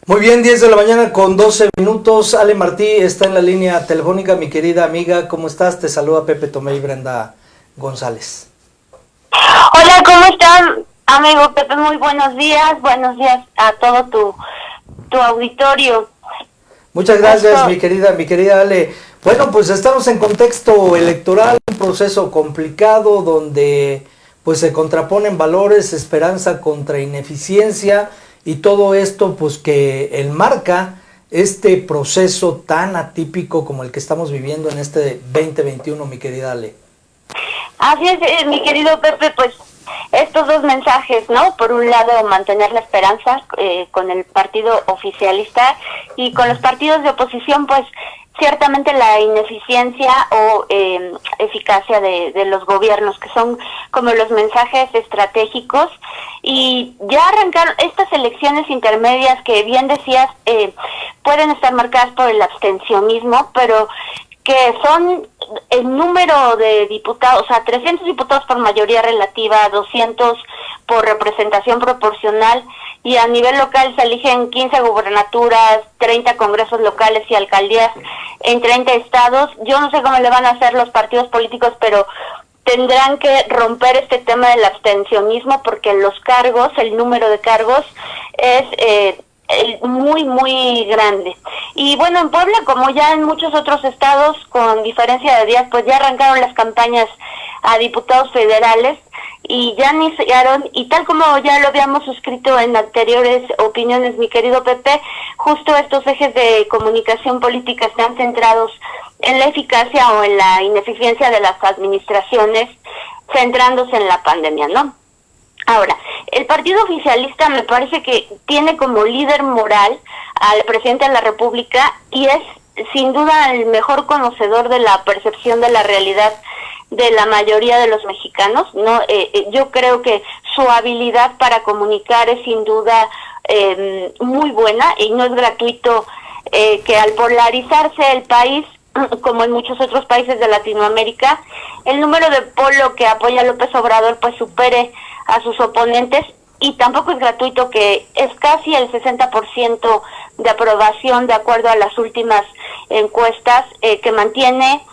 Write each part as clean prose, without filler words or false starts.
Muy bien, 10 de la mañana con 12 minutos. Ale Martí está en la línea telefónica. Mi querida amiga, ¿cómo estás? Te saluda Pepe Tomé y Brenda González. Hola, ¿cómo estás, amigo Pepe? Muy buenos días a todo tu auditorio. Muchas gracias, mi querida Ale. Bueno, pues estamos en contexto electoral, un proceso complicado donde pues se contraponen valores, esperanza contra ineficiencia y todo esto pues que enmarca este proceso tan atípico como el que estamos viviendo en este 2021, mi querida Ale. Así es, mi querido Pepe, pues estos dos mensajes, ¿no? Por un lado, mantener la esperanza con el partido oficialista y con los partidos de oposición, pues ciertamente la ineficiencia o eficacia de los gobiernos, que son como los mensajes estratégicos. Y ya arrancaron estas elecciones intermedias que bien decías, pueden estar marcadas por el abstencionismo, pero que son el número de diputados, o sea, 300 diputados por mayoría relativa, 200 por representación proporcional, y a nivel local se eligen 15 gubernaturas, 30 congresos locales y alcaldías en 30 estados. Yo no sé cómo le van a hacer los partidos políticos, pero tendrán que romper este tema del abstencionismo, porque los cargos, el número de cargos es muy grande. Y bueno, en Puebla, como ya en muchos otros estados, con diferencia de días, pues ya arrancaron las campañas a diputados federales y ya iniciaron, y tal como ya lo habíamos suscrito en anteriores opiniones, mi querido Pepe, justo estos ejes de comunicación política están centrados en la eficacia o en la ineficiencia de las administraciones, centrándose en la pandemia, ¿no? Ahora, el partido oficialista me parece que tiene como líder moral al presidente de la República y es sin duda el mejor conocedor de la percepción de la realidad de la mayoría de los mexicanos, ¿no? Yo creo que su habilidad para comunicar es sin duda muy buena, y no es gratuito que al polarizarse el país, como en muchos otros países de Latinoamérica, el número de polo que apoya a López Obrador pues supere a sus oponentes, y tampoco es gratuito que es casi el 60% de aprobación de acuerdo a las últimas encuestas que mantiene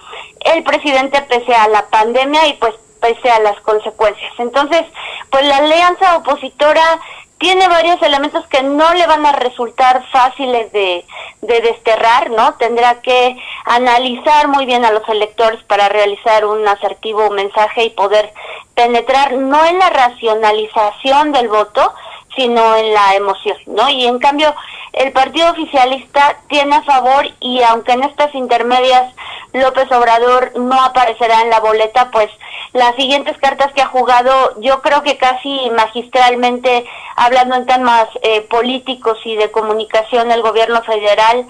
el presidente pese a la pandemia y pues pese a las consecuencias. Entonces, pues la alianza opositora tiene varios elementos que no le van a resultar fáciles de desterrar, ¿no? Tendrá que analizar muy bien a los electores para realizar un asertivo mensaje y poder penetrar no en la racionalización del voto, sino en la emoción, ¿no? Y en cambio, el partido oficialista tiene a favor, y aunque en estas intermedias López Obrador no aparecerá en la boleta, pues las siguientes cartas que ha jugado, yo creo que casi magistralmente, hablando en temas políticos y de comunicación, el gobierno federal,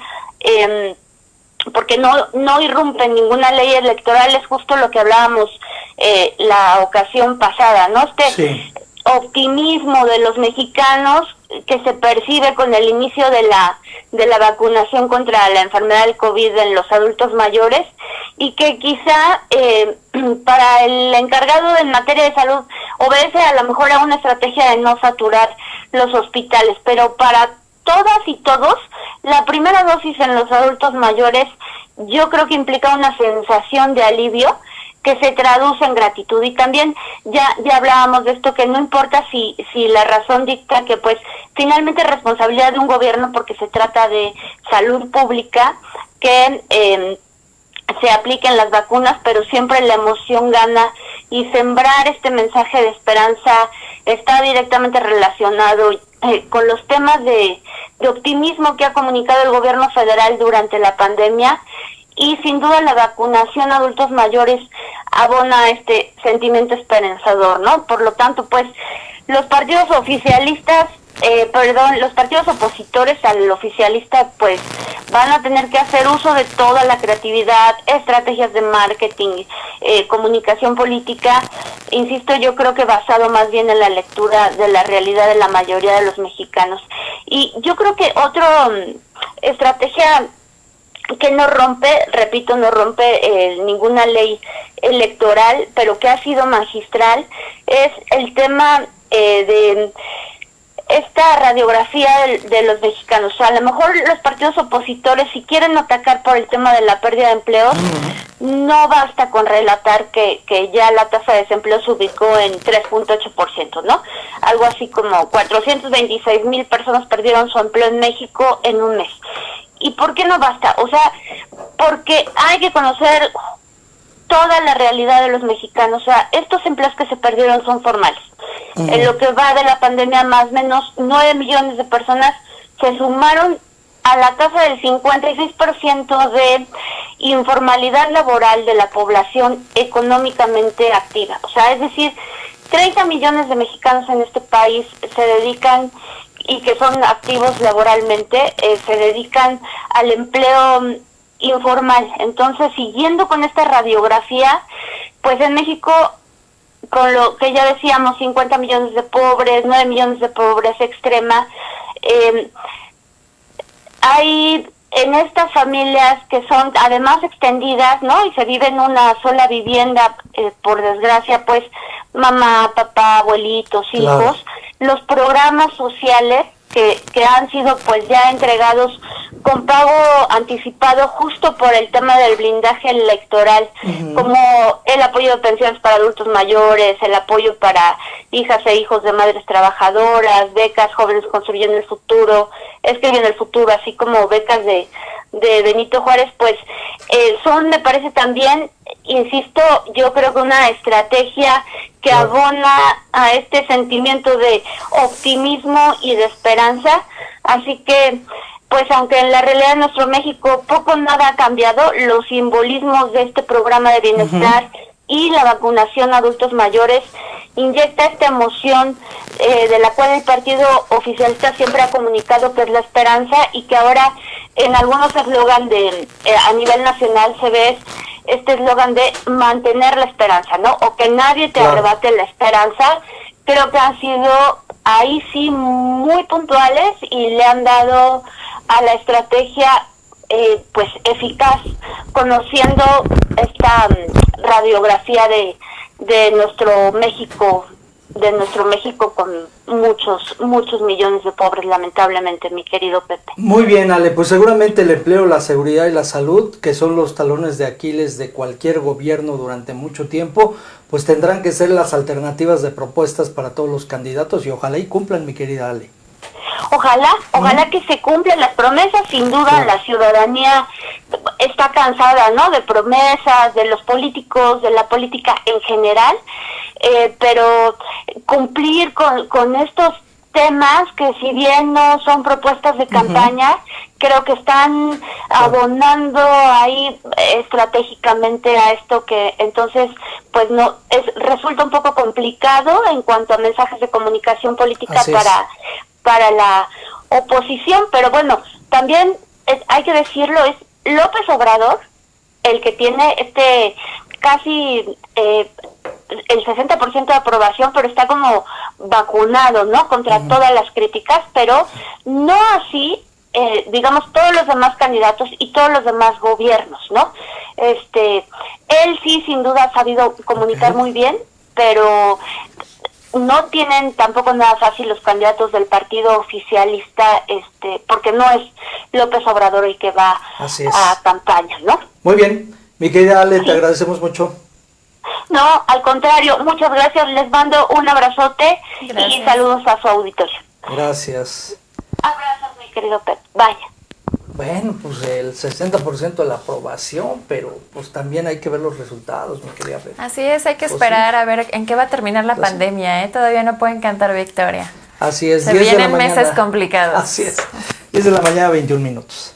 porque no irrumpe ninguna ley electoral, es justo lo que hablábamos la ocasión pasada, ¿no? Sí. Optimismo de los mexicanos que se percibe con el inicio de la vacunación contra la enfermedad del COVID en los adultos mayores, y que quizá para el encargado en materia de salud obedece a lo mejor a una estrategia de no saturar los hospitales, pero para todas y todos, la primera dosis en los adultos mayores yo creo que implica una sensación de alivio que se traduce en gratitud. Y también ya hablábamos de esto, que no importa si la razón dicta que pues finalmente es responsabilidad de un gobierno, porque se trata de salud pública, que se apliquen las vacunas, pero siempre la emoción gana, y sembrar este mensaje de esperanza está directamente relacionado con los temas de optimismo que ha comunicado el gobierno federal durante la pandemia. Y sin duda la vacunación a adultos mayores abona este sentimiento esperanzador, ¿no? Por lo tanto, pues, los partidos oficialistas, los partidos opositores al oficialista, pues, van a tener que hacer uso de toda la creatividad, estrategias de marketing, comunicación política, insisto, yo creo que basado más bien en la lectura de la realidad de la mayoría de los mexicanos. Y yo creo que otra estrategia que no rompe, repito, no rompe ninguna ley electoral, pero que ha sido magistral, es el tema de esta radiografía de los mexicanos. O sea, a lo mejor los partidos opositores, si quieren atacar por el tema de la pérdida de empleos, no basta con relatar que ya la tasa de desempleo se ubicó en 3.8%, ¿no? Algo así como 426,000 personas perdieron su empleo en México en un mes. ¿Y por qué no basta? O sea, porque hay que conocer toda la realidad de los mexicanos. O sea, estos empleos que se perdieron son formales. En lo que va de la pandemia, más o menos 9 millones de personas se sumaron a la tasa del 56% de informalidad laboral de la población económicamente activa. O sea, es decir, 30 millones de mexicanos en este país se dedican, y que son activos laboralmente, se dedican al empleo informal. Entonces, siguiendo con esta radiografía, pues en México, con lo que ya decíamos, 50 millones de pobres, 9 millones de pobreza extrema, hay en estas familias que son además extendidas, ¿no? Y se vive en una sola vivienda, por desgracia, pues mamá, papá, abuelitos, hijos, los programas sociales que han sido pues ya entregados con pago anticipado justo por el tema del blindaje electoral, como el apoyo de pensiones para adultos mayores, el apoyo para hijas e hijos de madres trabajadoras, becas Jóvenes Construyendo el Futuro, Escribiendo el Futuro, así como becas de Benito Juárez, pues son, me parece también, insisto, yo creo que una estrategia que abona a este sentimiento de optimismo y de esperanza. Así que, pues aunque en la realidad de nuestro México poco o nada ha cambiado, los simbolismos de este programa de bienestar y la vacunación a adultos mayores inyecta esta emoción de la cual el partido oficialista siempre ha comunicado que es la esperanza, y que ahora en algunos eslogan a nivel nacional se ve este eslogan de mantener la esperanza, ¿no? O que nadie te arrebate la esperanza. Creo que han sido ahí sí muy puntuales y le han dado a la estrategia pues eficaz, conociendo esta radiografía de nuestro México, con muchos millones de pobres, lamentablemente, mi querido Pepe. Muy bien, Ale, pues seguramente el empleo, la seguridad y la salud, que son los talones de Aquiles de cualquier gobierno durante mucho tiempo, pues tendrán que ser las alternativas de propuestas para todos los candidatos, y ojalá y cumplan, mi querida Ale. Ojalá que se cumplan las promesas. Sin duda la ciudadanía está cansada, ¿no?, de promesas, de los políticos, de la política en general, pero cumplir con estos temas que, si bien no son propuestas de campaña, creo que están abonando ahí estratégicamente a esto, que entonces pues resulta un poco complicado en cuanto a mensajes de comunicación política para la oposición. Pero bueno, también hay que decirlo, es López Obrador el que tiene casi el 60% de aprobación, pero está como vacunado, ¿no?, contra todas las críticas, pero no así, digamos, todos los demás candidatos y todos los demás gobiernos, ¿no? Él sí, sin duda, ha sabido comunicar muy bien, pero no tienen tampoco nada fácil los candidatos del partido oficialista, porque no es López Obrador el que va a campaña, ¿no? Muy bien, mi querida Ale, te agradecemos mucho. No, al contrario, muchas gracias, les mando un abrazote y saludos a su auditorio. Gracias. Abrazos, mi querido Pep, vaya. Bueno, pues el 60% de la aprobación, pero pues también hay que ver los resultados, mi querida Pep. Así es, hay que esperar a ver en qué va a terminar la pandemia, Todavía no pueden cantar victoria. Así es. Se vienen meses complicados. Así es. 10 de la mañana, 21 minutos.